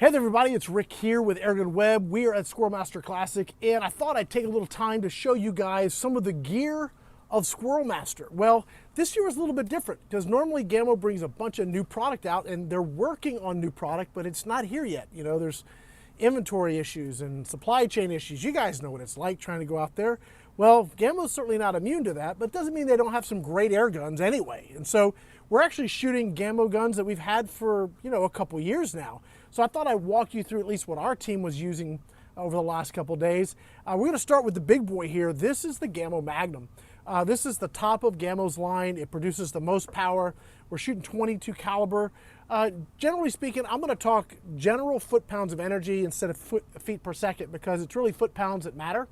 Hey there everybody, it's Rick here with AirgunWeb. We are at Squirrel Master Classic, and I thought I'd take a little time to show you guys some of the gear of Squirrel Master. Well, this year is a little bit different because normally Gamo brings a bunch of new product out and they're working on new product, but it's not here yet. You know, there's inventory issues and supply chain issues. You guys know what it's like trying to go out there. Well, Gamo's certainly not immune to that, but it doesn't mean they don't have some great air guns anyway. And so we're actually shooting Gamo guns that we've had for, a couple years now. So I thought I'd walk you through at least what our team was using over the last couple days. We're going to start with the big boy here. This is the Gamo Magnum. This is the top of Gamo's line. It produces the most power. We're shooting 22 caliber. Generally speaking, I'm going to talk general foot-pounds of energy instead of feet per second because it's really foot-pounds that matter.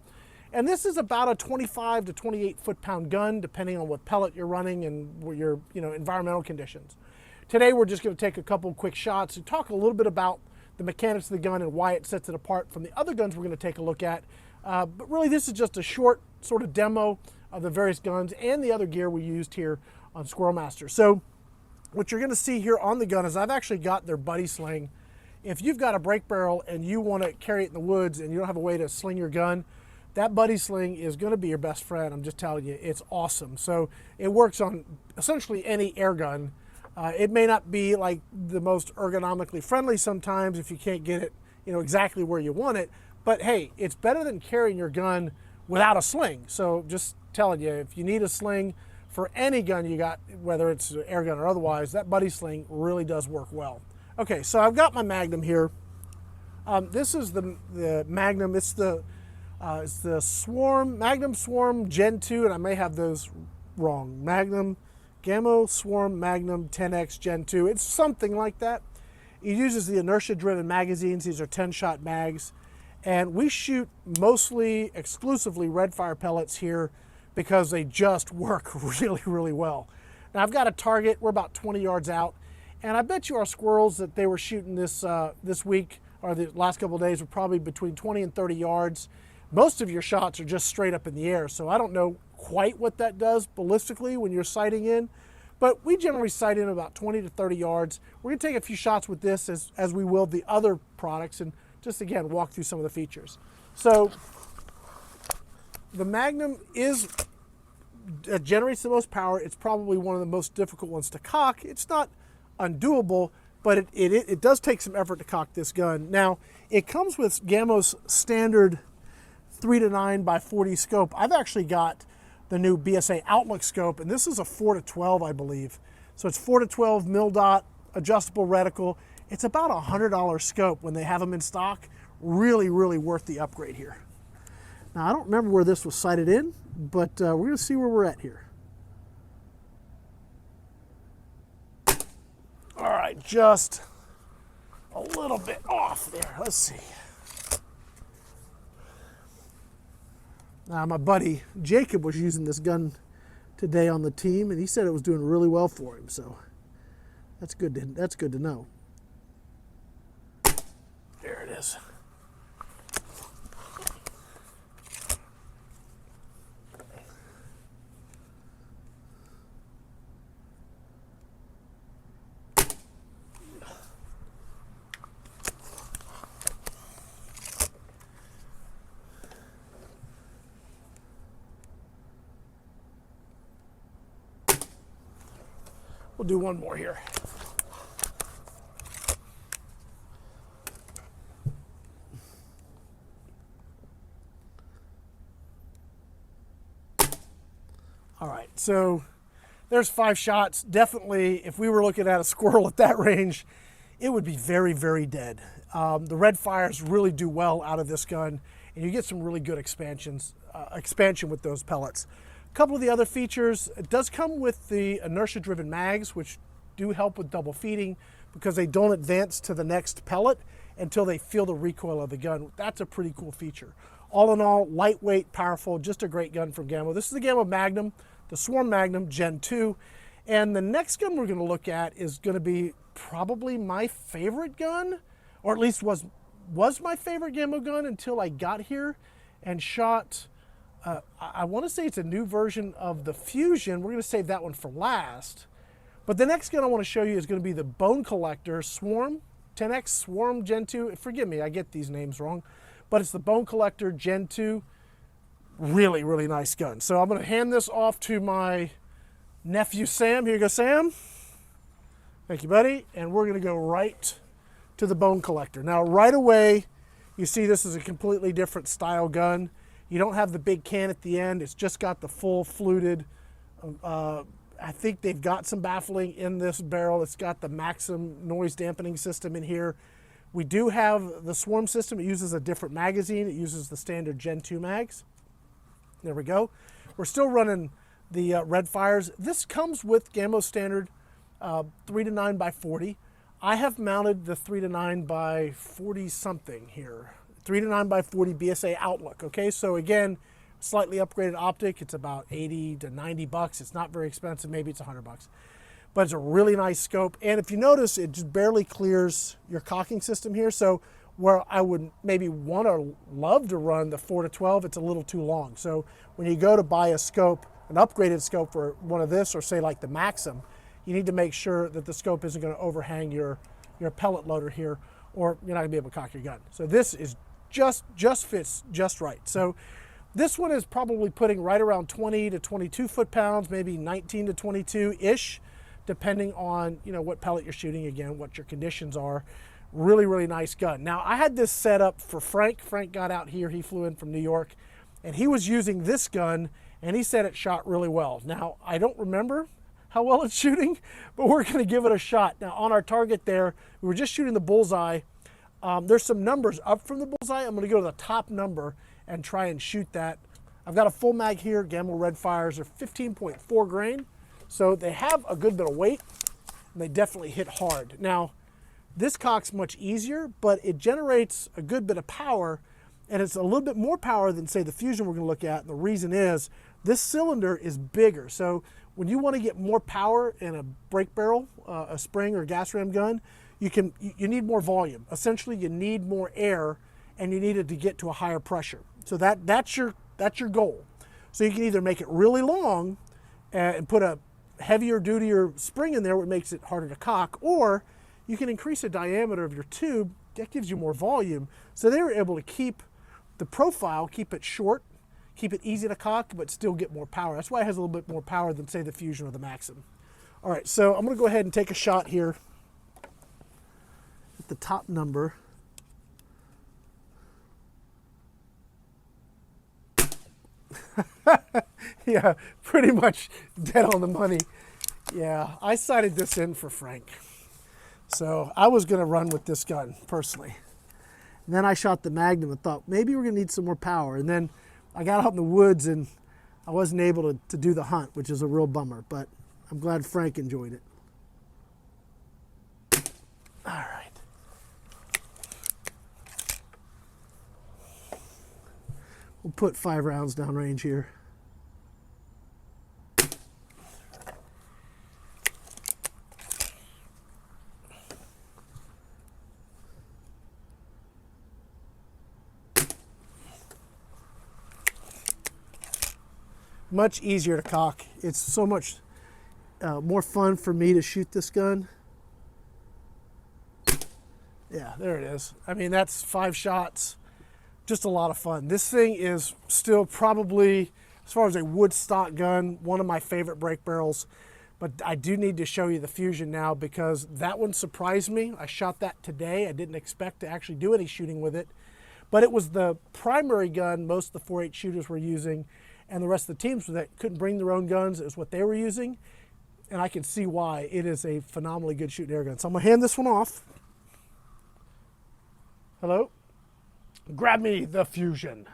And this is about a 25 to 28 foot-pound gun, depending on what pellet you're running and your environmental conditions. Today, we're just going to take a couple quick shots and talk a little bit about the mechanics of the gun and why it sets it apart from the other guns we're going to take a look at. But really, this is just a short sort of demo of the various guns and the other gear we used here on Squirrel Master. So what you're going to see here on the gun is I've actually got their buddy sling. If you've got a break barrel and you want to carry it in the woods and you don't have a way to sling your gun, that buddy sling is going to be your best friend. I'm just telling you, it's awesome. So it works on essentially any air gun. It may not be like the most ergonomically friendly sometimes if you can't get it, exactly where you want it. But hey, it's better than carrying your gun without a sling. So just telling you, if you need a sling for any gun you got, whether it's an air gun or otherwise, that buddy sling really does work well. Okay, so I've got my Magnum here. This is the Magnum. It's the Magnum Swarm Gen 2, and I may have those wrong. Gamo Swarm Magnum 10X Gen 2. It's something like that. It uses the inertia-driven magazines. These are 10-shot mags. And we shoot mostly, exclusively red fire pellets here because they just work really, really well. Now, I've got a target. We're about 20 yards out. And I bet you our squirrels that they were shooting this week, or the last couple of days, were probably between 20 and 30 yards. Most of your shots are just straight up in the air, so I don't know quite what that does ballistically when you're sighting in, but we generally sight in about 20 to 30 yards. We're going to take a few shots with this as we will the other products and just, again, walk through some of the features. So the Magnum generates the most power. It's probably one of the most difficult ones to cock. It's not undoable, but it does take some effort to cock this gun. Now, it comes with Gamo's standard 3 to 9 by 40 scope. I've actually got the new BSA Outlook scope, and this is a 4 to 12, I believe. So it's 4 to 12 mil dot, adjustable reticle. It's about a $100 scope when they have them in stock. Really, really worth the upgrade here. Now, I don't remember where this was sighted in, but we're going to see where we're at here. All right, just a little bit off there. Let's see. My buddy Jacob was using this gun today on the team, and he said it was doing really well for him. So that's good to know. There it is. We'll do one more here. All right, so there's 5 shots. Definitely, if we were looking at a squirrel at that range, it would be very, very dead. The red fires really do well out of this gun, and you get some really good expansion with those pellets. A couple of the other features, it does come with the inertia-driven mags, which do help with double feeding because they don't advance to the next pellet until they feel the recoil of the gun. That's a pretty cool feature. All in all, lightweight, powerful, just a great gun from Gamo. This is the Gamo Magnum, the Swarm Magnum Gen 2. And the next gun we're going to look at is going to be probably my favorite gun, or at least was my favorite Gamo gun until I got here and shot I want to say it's a new version of the Fusion. We're going to save that one for last. But the next gun I want to show you is going to be the Bone Collector Swarm 10X Swarm Gen 2. Forgive me, I get these names wrong, but it's the Bone Collector Gen 2. Really, really nice gun. So I'm going to hand this off to my nephew Sam. Here you go, Sam. Thank you, buddy. And we're going to go right to the Bone Collector. Now, right away, you see this is a completely different style gun. You don't have the big can at the end. It's just got the full fluted. I think they've got some baffling in this barrel. It's got the Magnum noise dampening system in here. We do have the Swarm system. It uses a different magazine. It uses the standard Gen 2 mags. There we go. We're still running the red fires. This comes with Gamo standard 3 to 9 by 40. I have mounted the 3 to 9 by 40 something here. 3 to 9 by 40 BSA Outlook. Okay, so again, slightly upgraded optic. It's about 80 to 90 bucks. It's not very expensive. Maybe it's 100 bucks. But it's a really nice scope. And if you notice, it just barely clears your cocking system here. So where I would maybe want to love to run the 4 to 12, it's a little too long. So when you go to buy a scope, an upgraded scope for one of this, or say like the Magnum, you need to make sure that the scope isn't going to overhang your pellet loader here, or you're not going to be able to cock your gun. So this is just fits just right. So this one is probably putting right around 20 to 22 foot-pounds, maybe 19 to 22-ish, depending on what pellet you're shooting, again, what your conditions are. Really, really nice gun. Now, I had this set up for Frank. Frank got out here. He flew in from New York, and he was using this gun, and he said it shot really well. Now, I don't remember how well it's shooting, but we're going to give it a shot. Now, on our target there, we were just shooting the bullseye. There's some numbers up from the bullseye. I'm going to go to the top number and try and shoot that. I've got a full mag here. Gamo red fires are 15.4 grain, so they have a good bit of weight, and they definitely hit hard. Now, this cock's much easier, but it generates a good bit of power, and it's a little bit more power than, say, the Fusion we're going to look at. And the reason is this cylinder is bigger. So when you want to get more power in a brake barrel, a spring or gas ram gun, you need more volume. Essentially, you need more air, and you need it to get to a higher pressure. So that's your goal. So you can either make it really long and put a heavier, dutier spring in there, which makes it harder to cock, or you can increase the diameter of your tube. That gives you more volume. So they were able to keep the profile, keep it short, keep it easy to cock, but still get more power. That's why it has a little bit more power than, say, the Fusion or the Magnum. All right, so I'm going to go ahead and take a shot here at the top number. Yeah, pretty much dead on the money. Yeah, I sighted this in for Frank. So I was going to run with this gun, personally. And then I shot the Magnum and thought, maybe we're going to need some more power. And then I got out in the woods and I wasn't able to do the hunt, which is a real bummer. But I'm glad Frank enjoyed it. All right. We'll put 5 rounds downrange here. Much easier to cock. It's so much more fun for me to shoot this gun. Yeah, there it is. I mean, that's 5 shots. Just a lot of fun. This thing is still probably, as far as a wood stock gun, one of my favorite brake barrels. But I do need to show you the Fusion now, because that one surprised me. I shot that today. I didn't expect to actually do any shooting with it. But it was the primary gun most of the 4.8 shooters were using, and the rest of the teams that couldn't bring their own guns is what they were using. And I can see why. It is a phenomenally good shooting air gun. So I'm going to hand this one off. Hello? Grab me the Fusion.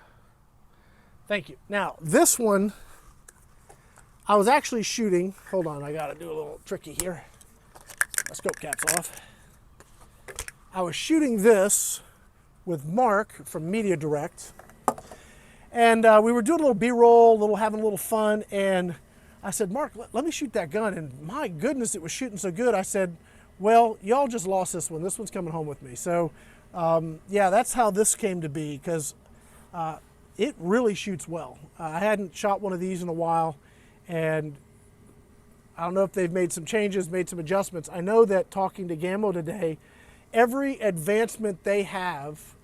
Thank you. Now, this one, I was actually shooting. Hold on, I got to do a little tricky here. My scope cap's off. I was shooting this with Mark from Media Direct. And we were doing a little B-roll, having a little fun. And I said, Mark, let me shoot that gun. And my goodness, it was shooting so good. I said, well, y'all just lost this one. This one's coming home with me. So, yeah, that's how this came to be, because it really shoots well. I hadn't shot one of these in a while, and I don't know if they've made some changes, made some adjustments. I know that talking to Gamo today, Every advancement they have,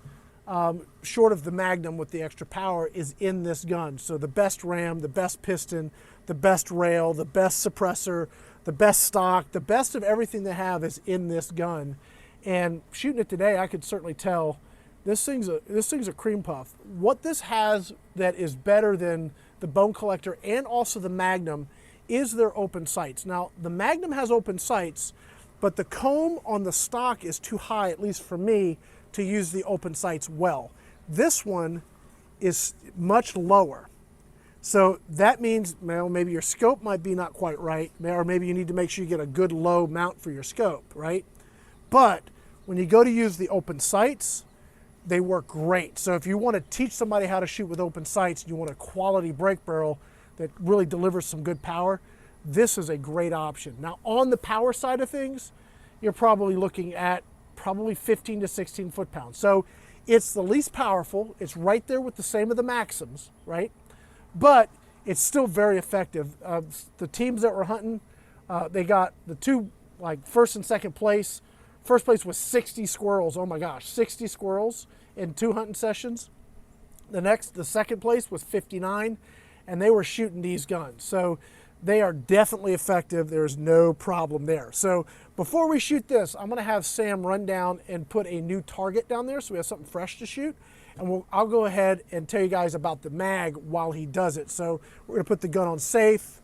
short of the Magnum with the extra power, is in this gun. So the best ram, the best piston, the best rail, the best suppressor, the best stock, the best of everything they have is in this gun. And shooting it today, I could certainly tell this thing's a cream puff. What this has that is better than the Bone Collector and also the Magnum is their open sights. Now, the Magnum has open sights, but the comb on the stock is too high, at least for me, to use the open sights well. This one is much lower. So that means, well, maybe your scope might be not quite right, or maybe you need to make sure you get a good low mount for your scope, right? But when you go to use the open sights, they work great. So if you want to teach somebody how to shoot with open sights, you want a quality brake barrel that really delivers some good power, this is a great option. Now, on the power side of things, you're probably looking at probably 15 to 16 foot-pounds. So it's the least powerful. It's right there with the same of the Maxims, right? But it's still very effective. The teams that were hunting, they got the two, like first and second place. First place was 60 squirrels. Oh my gosh, 60 squirrels in 2 hunting sessions. The second place was 59, and they were shooting these guns. So they are definitely effective. There's no problem there. So before we shoot this, I'm gonna have Sam run down and put a new target down there so we have something fresh to shoot. And I'll go ahead and tell you guys about the mag while he does it. So we're gonna put the gun on safe,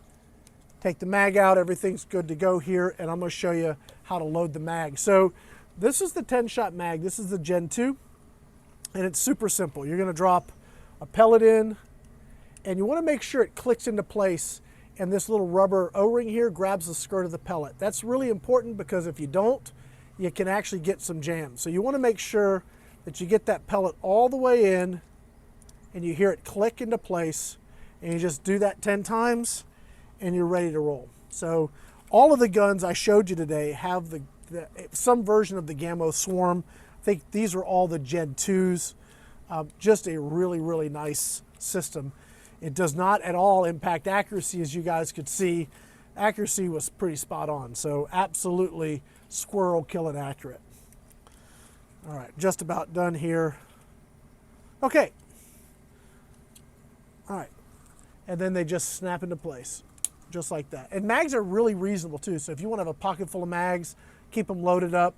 take the mag out, everything's good to go here, and I'm gonna show you how to load the mag. So this is the 10-shot mag. This is the Gen 2, and it's super simple. You're gonna drop a pellet in, and you wanna make sure it clicks into place, and this little rubber O-ring here grabs the skirt of the pellet. That's really important because if you don't, you can actually get some jam. So you wanna make sure that you get that pellet all the way in, and you hear it click into place, and you just do that 10 times, and you're ready to roll. So all of the guns I showed you today have some version of the Gamo Swarm. I think these are all the Gen 2s. Just a really, really nice system. It does not at all impact accuracy, as you guys could see. Accuracy was pretty spot on. So absolutely squirrel killing accurate. All right, just about done here. Okay. All right. And then they just snap into place, just like that. And mags are really reasonable too. So if you want to have a pocket full of mags, keep them loaded up.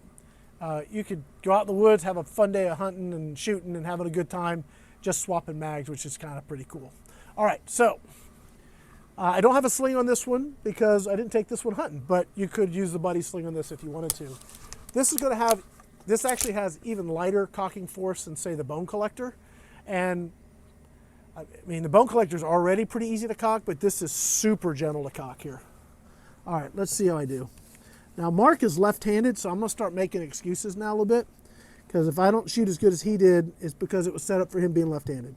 You could go out in the woods, have a fun day of hunting and shooting and having a good time, just swapping mags, which is kind of pretty cool. All right, so I don't have a sling on this one because I didn't take this one hunting, but you could use the buddy sling on this if you wanted to. This actually has even lighter cocking force than, say, the Bone Collector. And I mean, the Bone Collector is already pretty easy to cock, but this is super gentle to cock here. All right, let's see how I do. Now, Mark is left-handed, so I'm gonna start making excuses now a little bit, because if I don't shoot as good as he did, it's because it was set up for him being left-handed.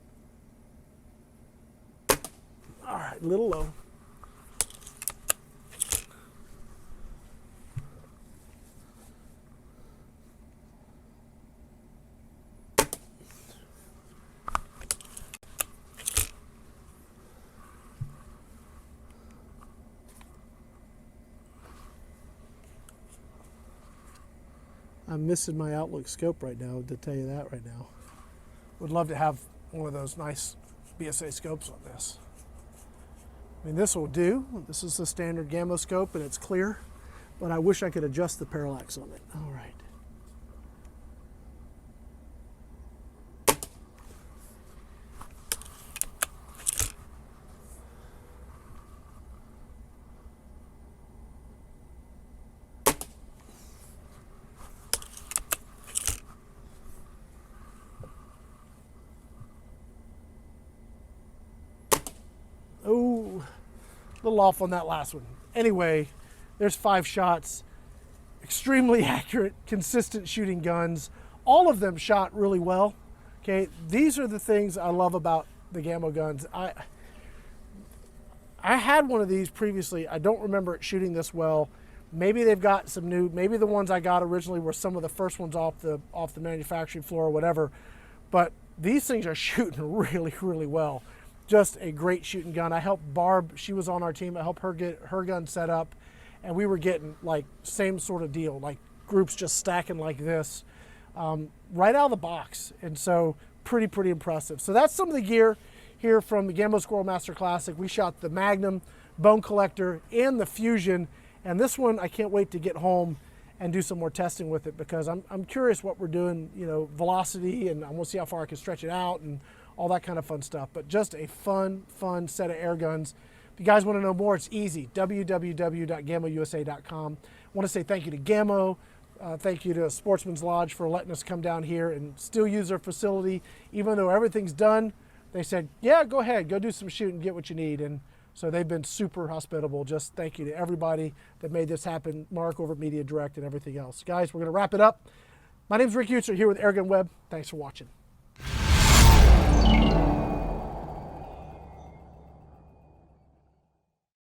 All right, a little low. I'm missing my Outlook scope right now, to tell you that right now. Would love to have one of those nice BSA scopes on this. I mean, this will do. This is the standard Gamo scope and it's clear, but I wish I could adjust the parallax on it. All right. Oh, a little off on that last one. Anyway, there's 5 shots. Extremely accurate, consistent shooting guns. All of them shot really well. Okay, these are the things I love about the Gamo guns. I had one of these previously. I don't remember it shooting this well. Maybe they've got some new, maybe the ones I got originally were some of the first ones off the manufacturing floor or whatever. But these things are shooting really, really well. Just a great shooting gun. I helped Barb, she was on our team, I helped her get her gun set up, and we were getting like same sort of deal, like groups just stacking like this right out of the box. And so pretty impressive. So that's some of the gear here from the Gamo Squirrel Master Classic. We shot the Magnum, Bone Collector, and the Fusion. And this one, I can't wait to get home and do some more testing with it, because I'm curious what we're doing, you know, velocity, and I want to see how far I can stretch it out and all that kind of fun stuff. But just a fun set of air guns. If you guys want to know more, it's easy, www.gamousa.com. I want to say thank you to Gamo. Thank you to Sportsman's Lodge for letting us come down here and still use their facility. Even though everything's done, they said, yeah, go ahead, go do some shooting, get what you need. And so they've been super hospitable. Just thank you to everybody that made this happen, Mark over at Media Direct and everything else. Guys, we're going to wrap it up. My name's Rick Utzer here with AirgunWeb. Thanks for watching.